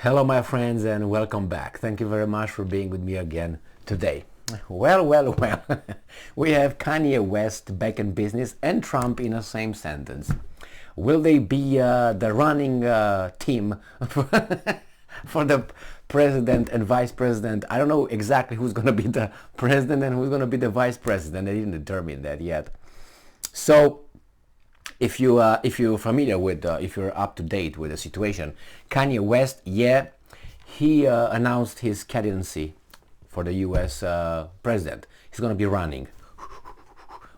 Hello, my friends, and welcome back. Thank you very much for being with me again today. Well. We have Kanye West back in business and Trump in the same sentence. Will they be the running team for the president and vice president? I don't know exactly who's going to be the president and who's going to be the vice president. They didn't determine that yet. So, if you're familiar with, if you're up to date with the situation, Kanye West, he announced his candidacy for the U.S. President. He's going to be running.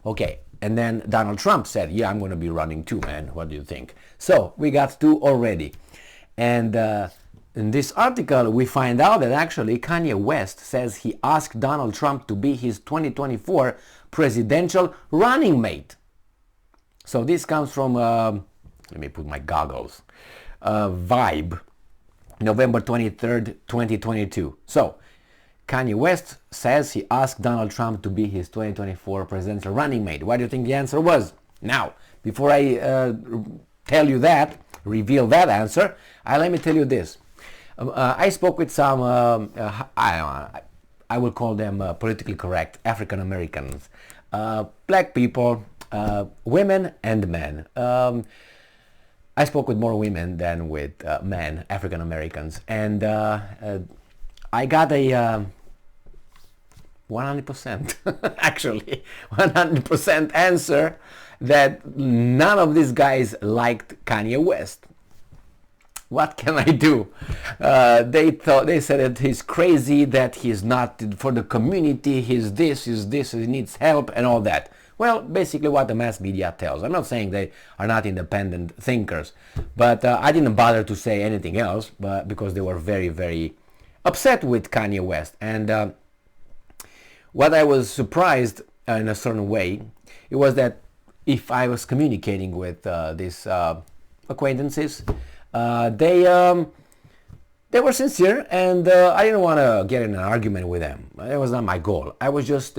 Okay, and then Donald Trump said, "Yeah, I'm going to be running too, man. What do you think?" So we got two already, and in this article we find out that actually Kanye West says he asked Donald Trump to be his 2024 presidential running mate. So this comes from, let me put my goggles, Vibe, November 23rd, 2022. So Kanye West says he asked Donald Trump to be his 2024 presidential running mate. What do you think the answer was? Now, before I tell you that, reveal that answer, let me tell you this. I spoke with some, I will call them politically correct African Americans, black people, women and men. I spoke with more women than with men, African Americans, and I got a 100%, actually, 100% answer that none of these guys liked Kanye West. What can I do? They said that he's crazy, that he's not for the community, he's this, he needs help and all that. Well, basically what the mass media tells. I'm not saying they are not independent thinkers, but I didn't bother to say anything else, but because they were very, very upset with Kanye West. And what I was surprised in a certain way, it was that if I was communicating with these acquaintances, they were sincere, and I didn't want to get in an argument with them. That was not my goal. I was just,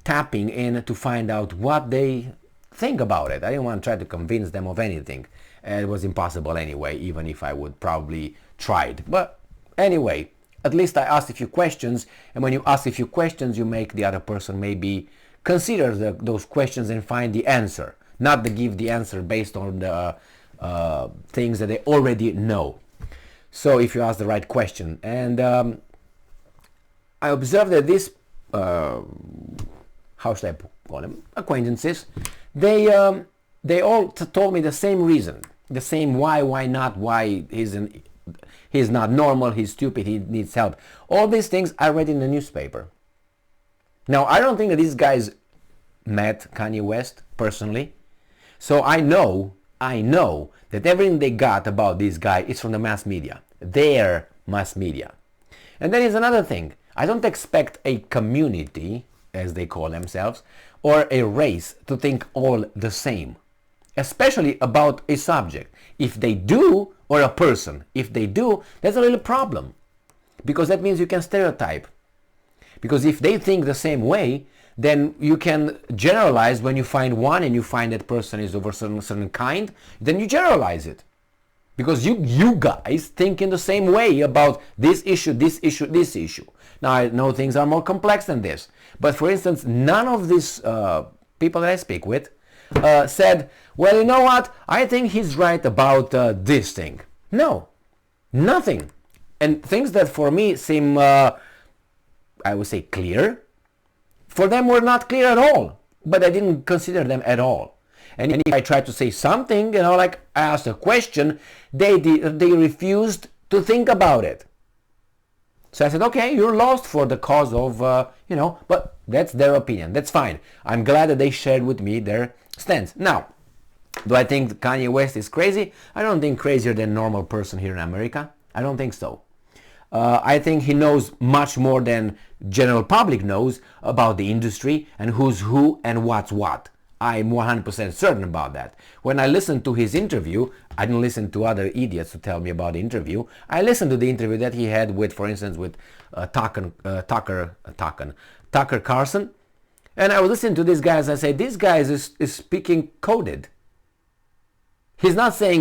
tapping in to find out what they think about it. I didn't want to try to convince them of anything. It was impossible anyway, even if I would probably tried. But anyway, at least I asked a few questions, and when you ask a few questions, you make the other person maybe consider those questions and find the answer, not to give the answer based on the things that they already know. So if you ask the right question, and I observed that this how should I call them, acquaintances, they all told me the same reason, the same why not, why he's not normal, he's stupid, he needs help. All these things I read in the newspaper. Now, I don't think that these guys met Kanye West personally, so I know that everything they got about this guy is from the mass media, their mass media. And then is another thing. I don't expect a community, as they call themselves, or a race to think all the same, especially about a subject. If they do, or a person, if they do, that's a little problem, because that means you can stereotype. Because if they think the same way, then you can generalize. When you find one and you find that person is of a certain kind, then you generalize it. Because you guys think in the same way about this issue, this issue, this issue. Now, I know things are more complex than this. But for instance, none of these people that I speak with said, well, you know what? I think he's right about this thing. No, nothing. And things that for me seem, I would say, clear, for them were not clear at all. But I didn't consider them at all. And if I tried to say something, like I asked a question, they refused to think about it. So I said, okay, you're lost for the cause of, but that's their opinion. That's fine. I'm glad that they shared with me their stance. Now, do I think Kanye West is crazy? I don't think crazier than a normal person here in America. I don't think so. I think he knows much more than general public knows about the industry and who's who and what's what. I'm 100% certain about that. When I listened to his interview, I didn't listen to other idiots to tell me about the interview. I listened to the interview that he had with, for instance, with Tucker Carlson. And I was listening to this guy, as I say, this guy is speaking coded. He's not saying,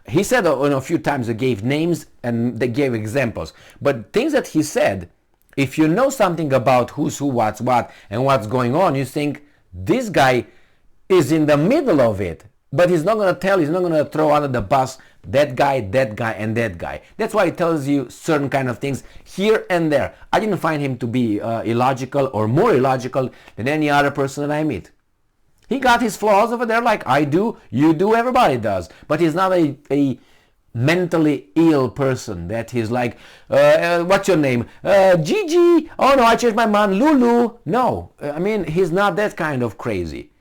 he said a few times, he gave names and they gave examples. But things that he said, if you know something about who's who, what's what, and what's going on, you think this guy is in the middle of it. But he's not going to tell, he's not going to throw under the bus that guy, and that guy. That's why he tells you certain kind of things here and there. I didn't find him to be illogical or more illogical than any other person that I meet. He got his flaws over there like I do, you do, everybody does. But he's not a mentally ill person that he's like, what's your name? Gigi. Oh no, I changed my mind. Lulu. No, I mean, he's not that kind of crazy.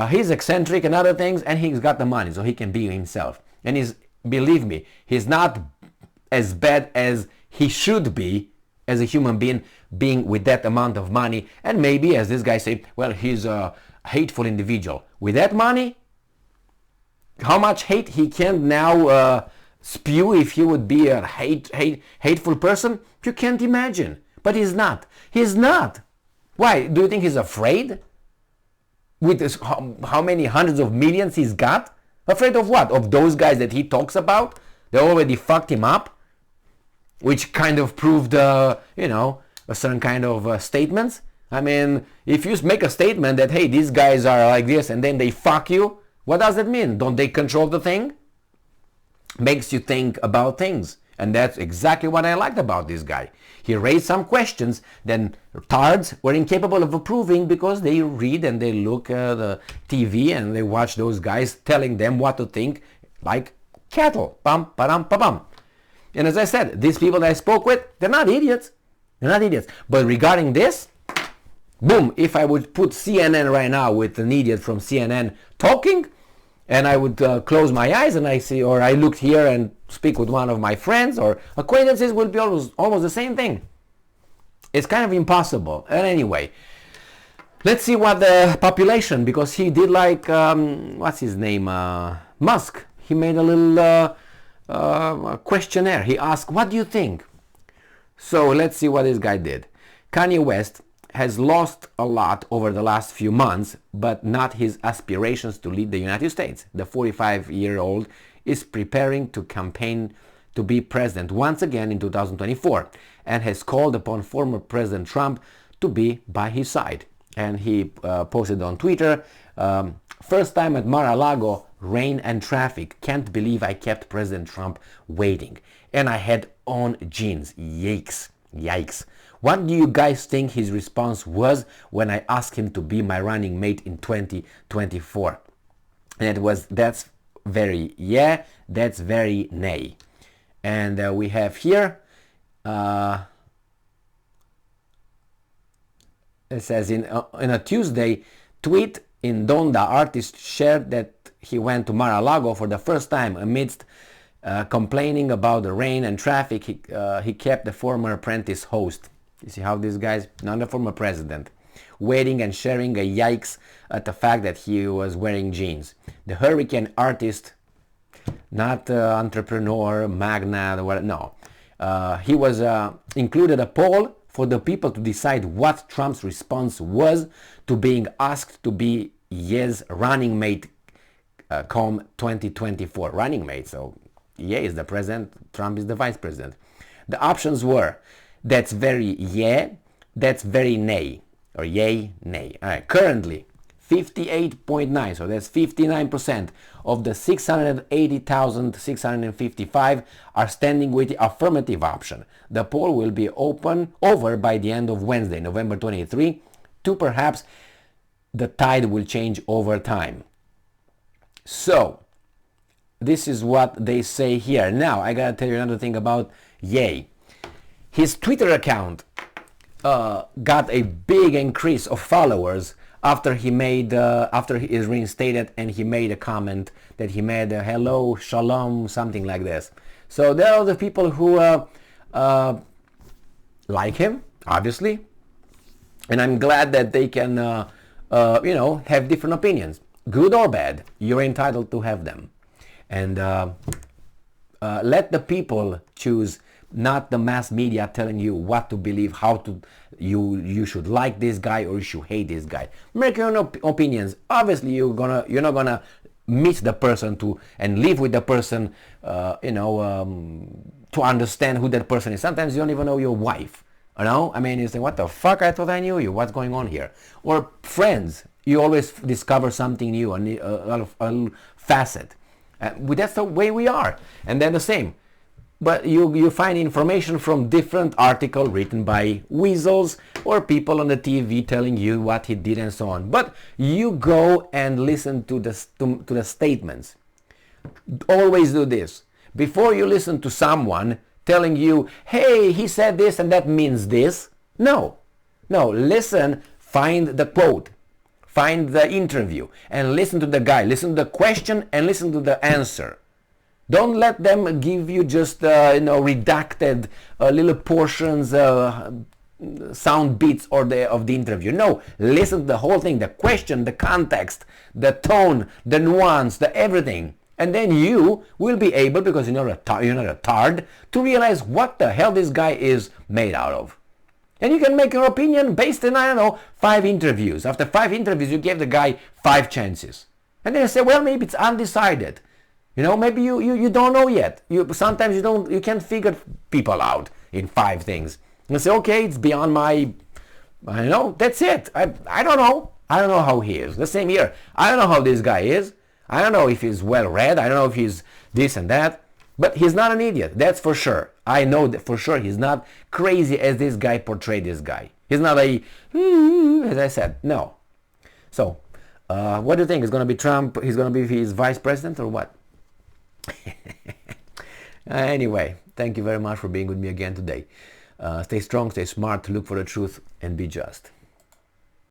He's eccentric and other things, and he's got the money, so he can be himself. And believe me, he's not as bad as he should be as a human being with that amount of money. And maybe, as this guy said, well, he's a hateful individual. With that money, how much hate he can now spew if he would be a hateful person, you can't imagine. But he's not. He's not. Why? Do you think he's afraid? With this, how many hundreds of millions he's got? Afraid of what? Of those guys that he talks about? They already fucked him up? Which kind of proved, a certain kind of statements. I mean, if you make a statement that, hey, these guys are like this, and then they fuck you, what does it mean? Don't they control the thing? Makes you think about things. And that's exactly what I liked about this guy. He raised some questions that tards were incapable of approving because they read and they look at the TV and they watch those guys telling them what to think like cattle. Pam, padam, pa-pam. And as I said, these people that I spoke with, they're not idiots. They're not idiots. But regarding this, boom, if I would put CNN right now with an idiot from CNN talking, and I would close my eyes and I see, or I looked here and speak with one of my friends or acquaintances, will be almost the same thing. It's kind of impossible. And anyway, let's see what the population, because he did like, what's his name, Musk. He made a little questionnaire. He asked, what do you think? So let's see what this guy did. Kanye West has lost a lot over the last few months, but not his aspirations to lead the United States. The 45-year-old is preparing to campaign to be president once again in 2024 and has called upon former President Trump to be by his side. And he posted on Twitter, first time at Mar-a-Lago, rain and traffic. Can't believe I kept President Trump waiting. And I had on jeans. Yikes. Yikes. What do you guys think his response was when I asked him to be my running mate in 2024? And it was, that's very yeah, that's very nay. And we have here, it says in a Tuesday tweet, in Donda, artist shared that he went to Mar-a-Lago for the first time amidst complaining about the rain and traffic. He kept the former apprentice host. You see how this guy's not the former president, waiting and sharing a yikes at the fact that he was wearing jeans. The hurricane artist, not entrepreneur, magnate, no. He was included a poll for the people to decide what Trump's response was to being asked to be Ye's running mate come 2024. Running mate, so Ye is the president, Trump is the vice president. The options were, that's very yeah, that's very nay, or yay, nay. All right, currently 58.9, so that's 59% of the 680,655 are standing with the affirmative option. The poll will be over by the end of Wednesday, November 23, to perhaps the tide will change over time. So, this is what they say here. Now, I gotta tell you another thing about Ye. His Twitter account got a big increase of followers after he is reinstated, and he made a comment that he made hello, shalom, something like this. So there are the people who like him, obviously, and I'm glad that they can have different opinions, good or bad. You're entitled to have them, and let the people choose, not the mass media telling you what to believe, how to you should like this guy or you should hate this guy. Make your own opinions. Obviously, you're not gonna meet the person and live with the person, to understand who that person is. Sometimes you don't even know your wife. I mean, you say, what the fuck? I thought I knew you. What's going on here? Or friends. You always discover something new, a facet. That's the way we are. And they're the same. But you find information from different articles written by weasels or people on the TV telling you what he did and so on. But you go and listen to the statements. Always do this. Before you listen to someone telling you, hey, he said this and that means this. No. Listen, find the quote. Find the interview and listen to the guy. Listen to the question and listen to the answer. Don't let them give you just redacted little portions, sound bits of the interview. No, listen to the whole thing, the question, the context, the tone, the nuance, the everything. And then you will be able, because you're not a tard, to realize what the hell this guy is made out of. And you can make your opinion based on, 5 interviews. After 5 interviews, you give the guy 5 chances. And then you say, well, maybe it's undecided. Maybe you don't know yet. Sometimes you can't figure people out in 5 things. And say, okay, it's beyond my, that's it. I don't know. I don't know how he is. The same here. I don't know how this guy is. I don't know if he's well read. I don't know if he's this and that. But he's not an idiot. That's for sure. I know that for sure he's not crazy as this guy portrayed this guy. He's not as I said. No. So, what do you think? Is going to be Trump? He's going to be his vice president or what? Anyway, thank you very much for being with me again today. Stay strong, stay smart, look for the truth, and be just.